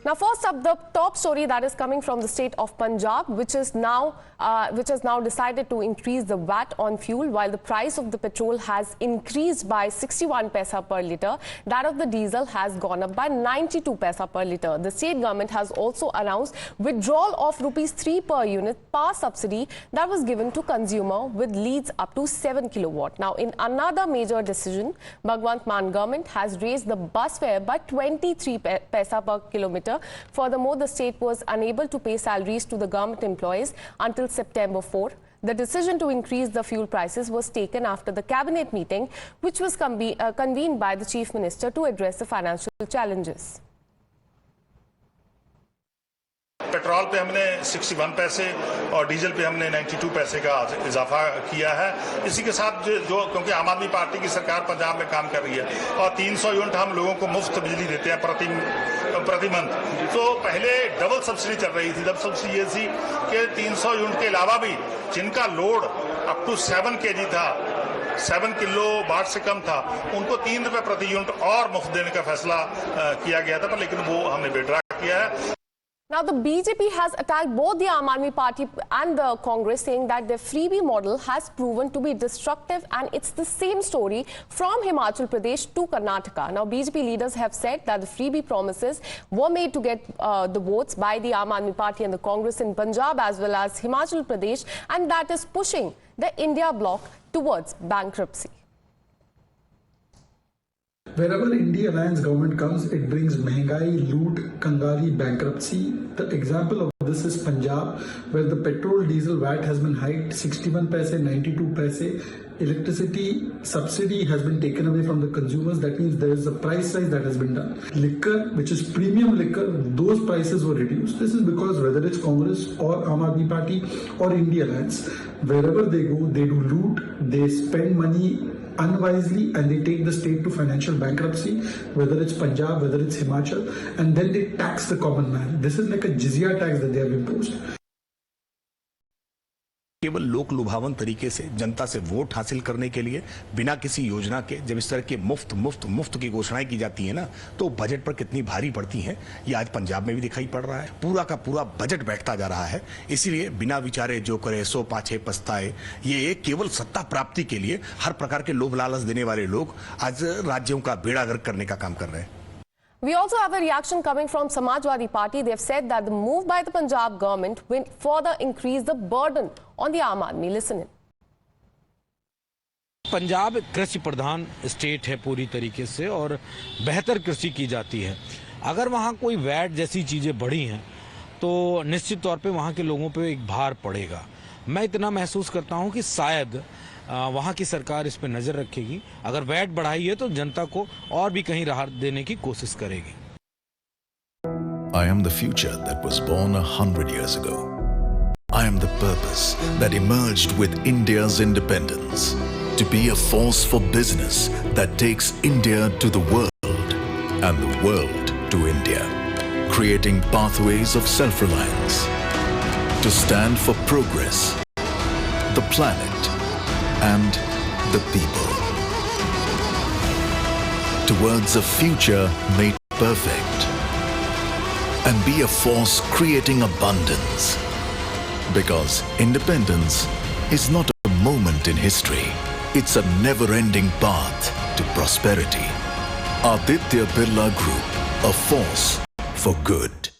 Now, first up, the top story that is coming from the state of Punjab, which has now decided to increase the VAT on fuel, while the price of the petrol has increased by 61 paisa per litre. That of the diesel has gone up by 92 paisa per litre. The state government has also announced withdrawal of ₹3 per unit power subsidy that was given to consumer with leads up to 7 kilowatt. Now, in another major decision, Bhagwant Mann government has raised the bus fare by 23 paisa per kilometre. Furthermore, the state was unable to pay salaries to the government employees until September 4. The decision to increase the fuel prices was taken after the cabinet meeting, which was convened by the chief minister to address the financial challenges. Petrol पे हमने 61 पैसे और diesel पे हमने 92 पैसे का इजाफा किया है। इसी के साथ जो क्योंकि आम आदमी पार्टी की सरकार पंजाब में काम कर रही है और 300 यूनिट हम लोगों को मुफ्त बिजली देते हैं प्रति मंथ। तो पहले डबल सब्सिडी चल रही थी। डबल सब्सिडी ये थी कि 300 यूनिट के अलावा भी जिनका लोड अप टू 7 kg था, 7 किलो वाट से कम था, उनको ₹3 प्रति यूनिट और मुफ्त देने का फैसला किया गया था, पर लेकिन वो हमने विड्रॉ किया है। Now, the BJP has attacked both the Aam Aadmi Party and the Congress, saying that their freebie model has proven to be destructive, and it's the same story from Himachal Pradesh to Karnataka. Now, BJP leaders have said that the freebie promises were made to get the votes by the Aam Aadmi Party and the Congress in Punjab as well as Himachal Pradesh, and that is pushing the India bloc towards bankruptcy. Wherever India Alliance government comes, it brings mehengai, loot, kangali, bankruptcy. The example of this is Punjab, where the petrol diesel VAT has been hiked 61 paise, 92 paise. Electricity subsidy has been taken away from the consumers. That means there is a price rise that has been done. Liquor, which is premium liquor, those prices were reduced. This is because whether it's Congress or Aam Aadmi Party or India Alliance, wherever they go, they do loot, they spend money unwisely, and they take the state to financial bankruptcy, whether it's Punjab, whether it's Himachal, and then they tax the common man. This is like a jizya tax that they have imposed. केवल लोक लुभावन तरीके से जनता से vote हासिल करने के लिए बिना किसी योजना के जब इस तरह के मुफ्त की घोषणाएं की जाती है ना, तो बजट पर कितनी भारी पड़ती हैं, ये आज पंजाब में भी दिखाई पड़ रहा है। पूरा का पूरा बजट बैठता जा रहा है। इसीलिए बिना विचारे जो करे सो पाछे पछताए, ये केवल सत्ता प्राप्ति के लिए हर प्रकार के लोभ लालच देने वाले लोग आज राज्यों का बेड़ा गर्क करने का काम कर रहे हैं। We also have a reaction coming from Samajwadi Party. They've said that the move by the Punjab government will further increase the burden on the Aam Aadmi. Listen in. Punjab कृषि प्रधान स्टेट है पूरी तरीके से और बेहतर कृषि की जाती है। अगर वहाँ कोई वैट जैसी चीज़ें बढ़ी हैं तो निश्चित तौर पे वहाँ के लोगों पे एक भार पड़ेगा। मैं इतना महसूस करता हूँ कि शायद वहाँ की सरकार इस पे नजर रखेगी। अगर वैट बढ़ाई है तो जनता को और भी कहीं राहत देने की कोशिश करेगी। I am the future that was born 100 years ago. I am the purpose that emerged with India's independence, to be a force for business that takes India to the world and the world to India, creating pathways of self-reliance, to stand for progress, the planet, and the people, towards a future made perfect, and be a force creating abundance, because independence is not a moment in history, it's a never-ending path to prosperity. Aditya Birla Group, a force for good.